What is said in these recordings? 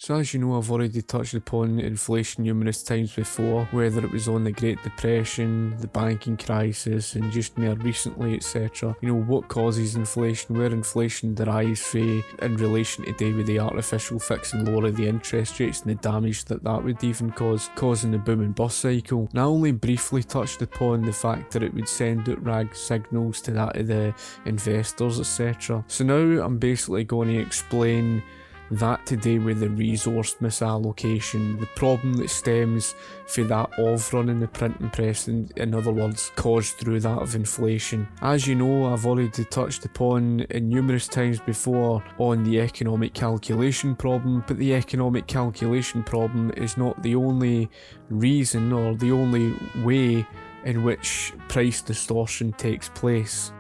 So as you know, I've already touched upon inflation numerous times before, whether it was on the Great Depression, the banking crisis, and just more recently, etc. You know, what causes inflation, where inflation derives from in relation today with the artificial fixing lower of the interest rates and the damage that would even cause, causing the boom and bust cycle. And I only briefly touched upon the fact that it would send out rag signals to that of the investors, etc. So now I'm basically going to explain that today with the resource misallocation, the problem that stems from that of running the printing press, in other words, caused through that of inflation. As you know, I've already touched upon numerous times before on the economic calculation problem, but the economic calculation problem is not the only reason or the only way in which price distortion takes place.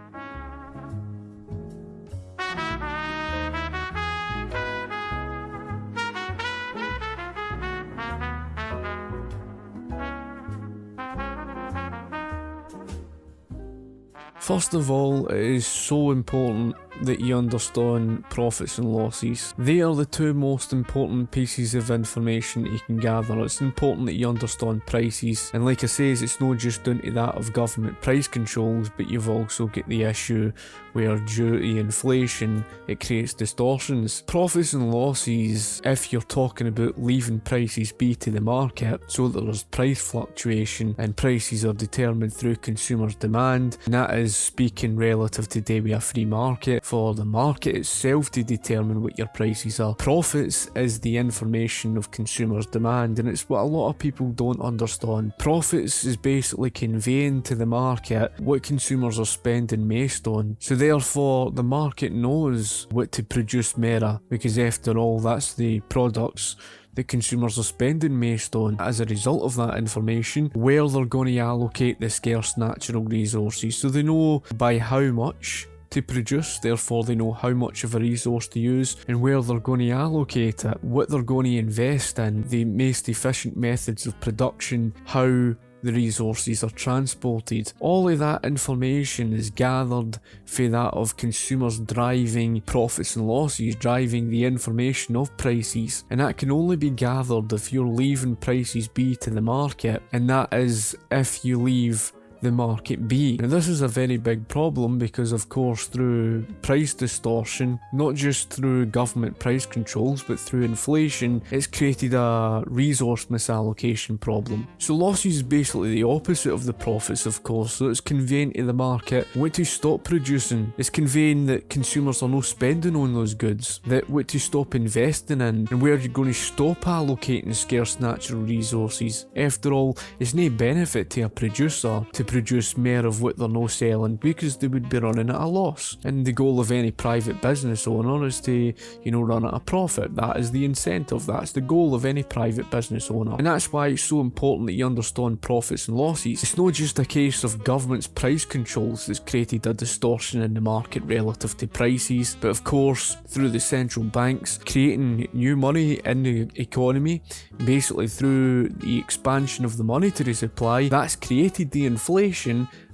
First of all, it is so important that you understand profits and losses. They are the two most important pieces of information that you can gather. It's important that you understand prices, and like I say, it's not just down to that of government price controls, but you've also got the issue where due to inflation it creates distortions. Profits and losses, if you're talking about leaving prices be to the market so that there's price fluctuation and prices are determined through consumers' demand, and that is speaking relative today with a free market, for the market itself to determine what your prices are. Profits is the information of consumers' demand, and it's what a lot of people don't understand. Profits is basically conveying to the market what consumers are spending based on. So therefore, the market knows what to produce more, because after all, that's the products that consumers are spending based on. As a result of that information, where they're going to allocate the scarce natural resources. So they know by how much to produce, therefore they know how much of a resource to use and where they're going to allocate it, what they're going to invest in, the most efficient methods of production, how the resources are transported. All of that information is gathered for that of consumers driving profits and losses, driving the information of prices, and that can only be gathered if you're leaving prices be to the market, and that is if you leave the market be. Now this is a very big problem because of course through price distortion, not just through government price controls but through inflation, it's created a resource misallocation problem. So losses is basically the opposite of the profits, of course. So it's conveying to the market what to stop producing. It's conveying that consumers are not spending on those goods, that what to stop investing in, and where you're going to stop allocating scarce natural resources. After all, it's no benefit to a producer to produce more of what they're not selling, because they would be running at a loss. And the goal of any private business owner is to, run at a profit. That is the incentive. That's the goal of any private business owner. And that's why it's so important that you understand profits and losses. It's not just a case of government's price controls that's created a distortion in the market relative to prices, but of course through the central banks creating new money in the economy, basically through the expansion of the monetary supply, that's created the inflation,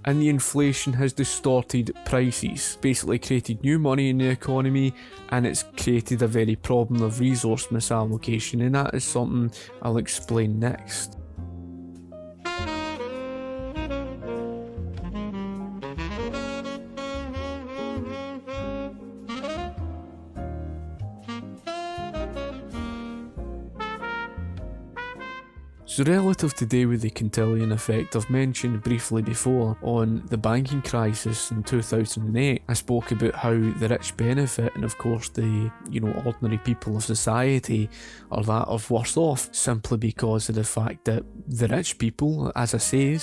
and the inflation has distorted prices, basically created new money in the economy, and it's created a very problem of resource misallocation, and that is something I'll explain next. So relative today with the Cantillon effect, I've mentioned briefly before on the banking crisis in 2008, I spoke about how the rich benefit, and of course the ordinary people of society are that of worse off, simply because of the fact that the rich people, as I say,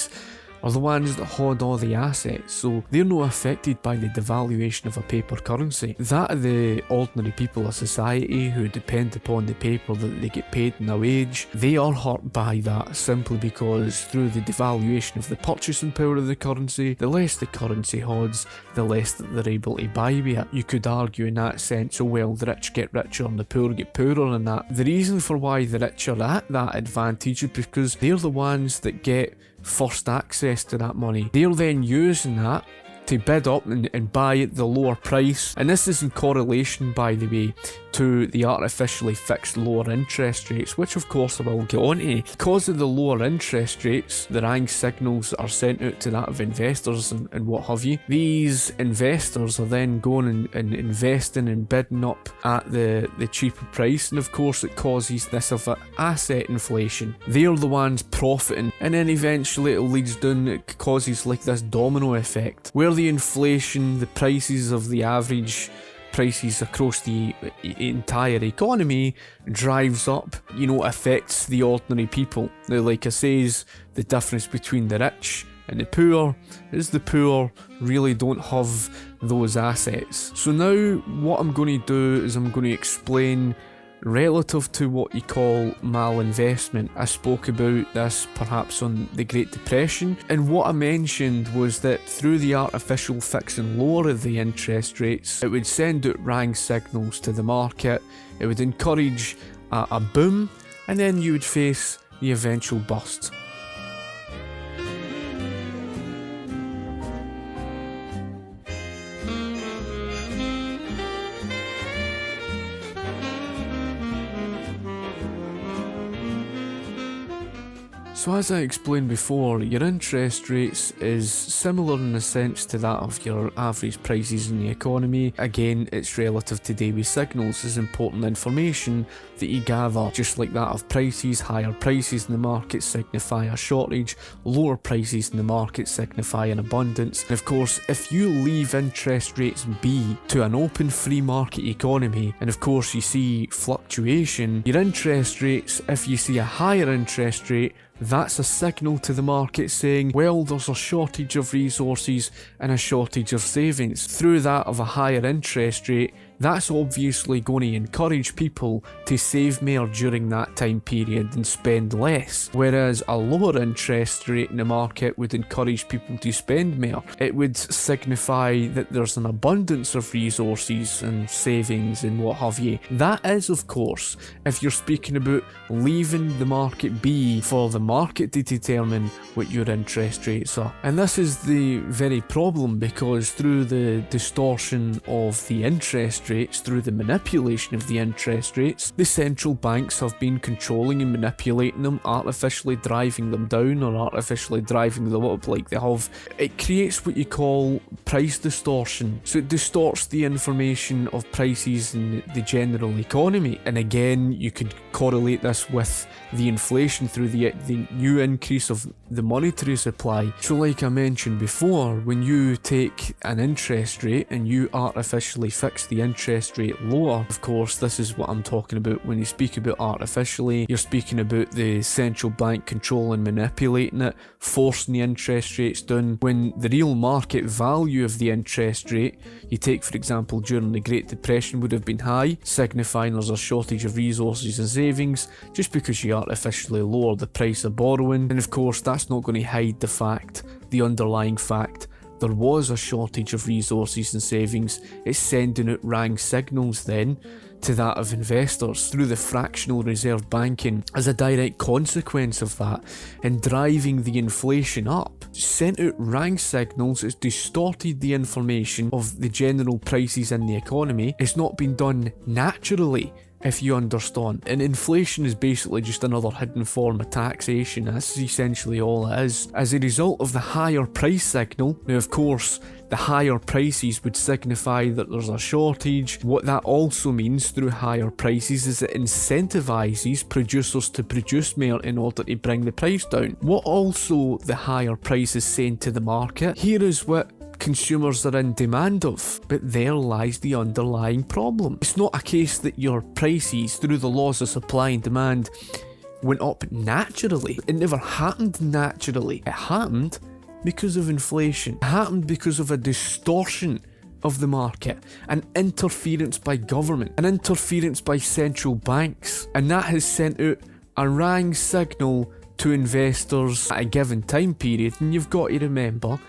are the ones that hoard all the assets, so they're not affected by the devaluation of a paper currency. That of the ordinary people of society who depend upon the paper that they get paid in a wage, they are hurt by that simply because through the devaluation of the purchasing power of the currency, the less the currency hoards, the less that they're able to buy with it. You could argue in that sense, oh well, the rich get richer and the poor get poorer, and that. The reason for why the rich are at that advantage is because they're the ones that get first access to that money. They're then using that to bid up and buy at the lower price. And this is in correlation, by the way, to the artificially fixed lower interest rates, which of course I will get onto. Because of the lower interest rates, the rang signals are sent out to that of investors and what have you. These investors are then going and investing and bidding up at the cheaper price, and of course it causes this of asset inflation. They're the ones profiting, and then eventually it leads down, it causes like this domino effect, where the inflation, the prices of the average prices across the entire economy drives up, affects the ordinary people. Now, like I says, the difference between the rich and the poor is the poor really don't have those assets. So now what I'm going to do is I'm going to explain relative to what you call malinvestment. I spoke about this perhaps on the Great Depression, and what I mentioned was that through the artificial fixing lower of the interest rates, it would send out rang signals to the market, it would encourage a boom, and then you would face the eventual bust. So as I explained before, your interest rates is similar in a sense to that of your average prices in the economy. Again, it's relative to daily signals as important information that you gather. Just like that of prices, higher prices in the market signify a shortage, lower prices in the market signify an abundance. And of course, if you leave interest rates be to an open free market economy, and of course you see fluctuation, your interest rates, if you see a higher interest rate, that's a signal to the market saying, well, there's a shortage of resources and a shortage of savings. Through that of a higher interest rate, that's obviously going to encourage people to save more during that time period and spend less. Whereas a lower interest rate in the market would encourage people to spend more. It would signify that there's an abundance of resources and savings and what have you. That is, of course, if you're speaking about leaving the market be for the market to determine what your interest rates are. And this is the very problem, because through the distortion of the interest rates, through the manipulation of the interest rates, the central banks have been controlling and manipulating them, artificially driving them down or artificially driving them up like they have. It creates what you call price distortion. So it distorts the information of prices in the general economy. And again, you could correlate this with the inflation through the new increase of the monetary supply. So like I mentioned before, when you take an interest rate and you artificially fix the interest rate lower, of course this is what I'm talking about when you speak about artificially. You're speaking about the central bank controlling, manipulating it, forcing the interest rates down, when the real market value of the interest rate, you take for example during the Great Depression, would have been high, signifying there's a shortage of resources and savings, just because you artificially lower the price of borrowing. And of course that's not going to hide the fact, the underlying fact, there was a shortage of resources and savings. It's sending out rang signals then to that of investors through the fractional reserve banking as a direct consequence of that, and driving the inflation up. Sent out rang signals, it's distorted the information of the general prices in the economy. It's not been done naturally, if you understand. And inflation is basically just another hidden form of taxation. That's essentially all it is. As a result of the higher price signal, now of course the higher prices would signify that there's a shortage. What that also means through higher prices is it incentivizes producers to produce more in order to bring the price down. What also the higher price is saying to the market, here is what consumers are in demand of, but there lies the underlying problem. It's not a case that your prices through the laws of supply and demand went up naturally. It never happened naturally. It happened because of inflation. It happened because of a distortion of the market, an interference by government, an interference by central banks, and that has sent out a rang signal to investors at a given time period. And you've got to remember,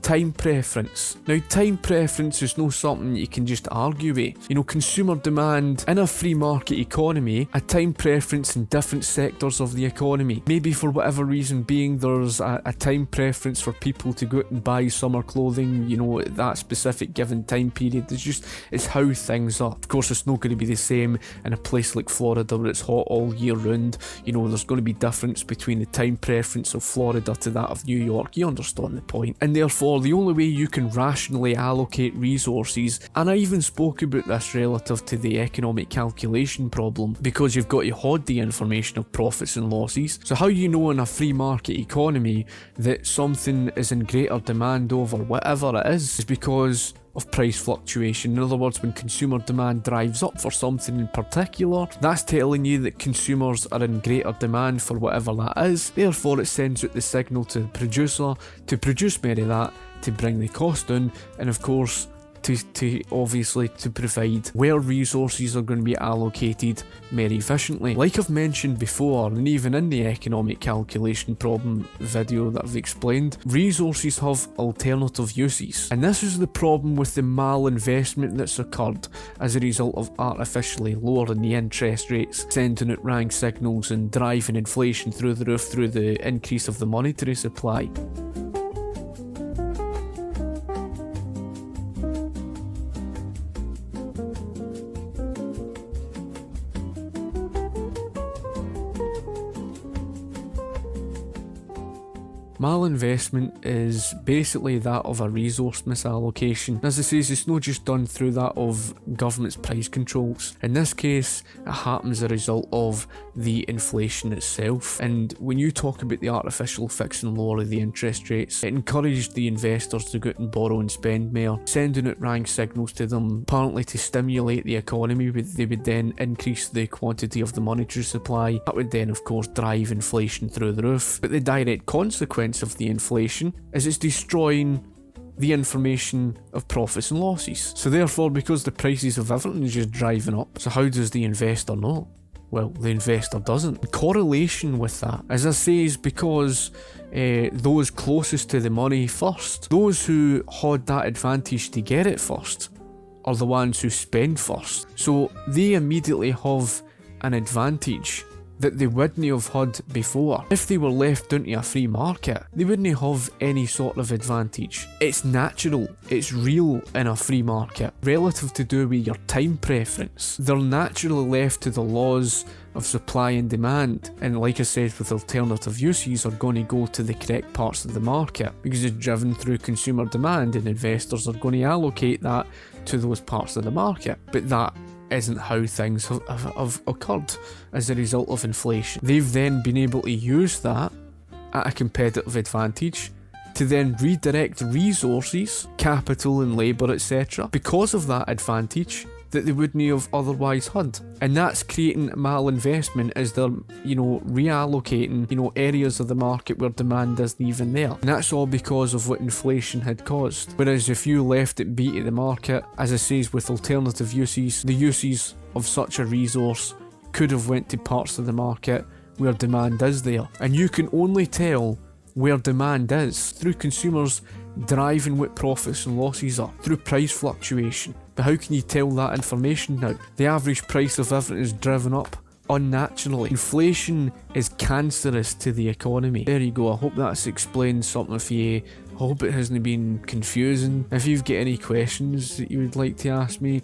time preference. Now, time preference is not something you can just argue with. You know, consumer demand in a free market economy, a time preference in different sectors of the economy. Maybe for whatever reason being, there's a time preference for people to go out and buy summer clothing, you know, at that specific given time period. It's how things are. Of course, it's not going to be the same in a place like Florida where it's hot all year round. You know, there's going to be difference between the time preference of Florida to that of New York. You understand the point. And therefore, the only way you can rationally allocate resources, and I even spoke about this relative to the economic calculation problem, because you've got to hoard the information of profits and losses. So how you know in a free market economy that something is in greater demand over whatever it is because of price fluctuation. In other words, when consumer demand drives up for something in particular, that's telling you that consumers are in greater demand for whatever that is. Therefore, it sends out the signal to the producer to produce more of that, to bring the cost down, and of course to obviously to provide where resources are going to be allocated more efficiently. Like I've mentioned before, and even in the economic calculation problem video that I've explained, resources have alternative uses, and this is the problem with the malinvestment that's occurred as a result of artificially lowering the interest rates, sending out wrong signals and driving inflation through the roof through the increase of the monetary supply. Malinvestment is basically that of a resource misallocation. As I say, it's not just done through that of government's price controls. In this case, it happens as a result of the inflation itself. And when you talk about the artificial fixing and lower of the interest rates, it encouraged the investors to go out and borrow and spend more, sending out wrong signals to them, apparently to stimulate the economy. They would then increase the quantity of the monetary supply. That would then, of course, drive inflation through the roof. But the direct consequence of the inflation is it's destroying the information of profits and losses. So therefore, because the prices of everything is just driving up, so how does the investor know? Well, the investor doesn't. The correlation with that, as I say, is because those closest to the money first, those who had that advantage to get it first, are the ones who spend first. So they immediately have an advantage that they wouldn't have had before. If they were left down to a free market, they wouldn't have any sort of advantage. It's natural, it's real in a free market, relative to do with your time preference. They're naturally left to the laws of supply and demand, and like I said, with alternative uses, are going to go to the correct parts of the market because it's driven through consumer demand, and investors are going to allocate that to those parts of the market. But that isn't how things have occurred as a result of inflation. They've then been able to use that at a competitive advantage to then redirect resources, capital and labour, etc. because of that advantage that they wouldn't have otherwise had. And that's creating malinvestment as they're, reallocating, areas of the market where demand isn't even there. And that's all because of what inflation had caused. Whereas if you left it be to the market, as I say, with alternative uses, the uses of such a resource could have went to parts of the market where demand is there. And you can only tell where demand is through consumers driving what profits and losses are, through price fluctuation. But how can you tell that information now? The average price of everything is driven up unnaturally. Inflation is cancerous to the economy. There you go, I hope that's explained something for you. I hope it hasn't been confusing. If you've got any questions that you would like to ask me,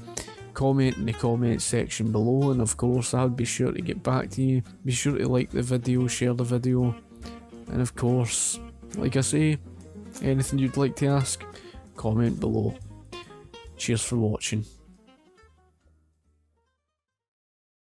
comment in the comment section below, and of course I'll be sure to get back to you. Be sure to like the video, share the video, and of course, like I say, anything you'd like to ask, comment below. Cheers for watching.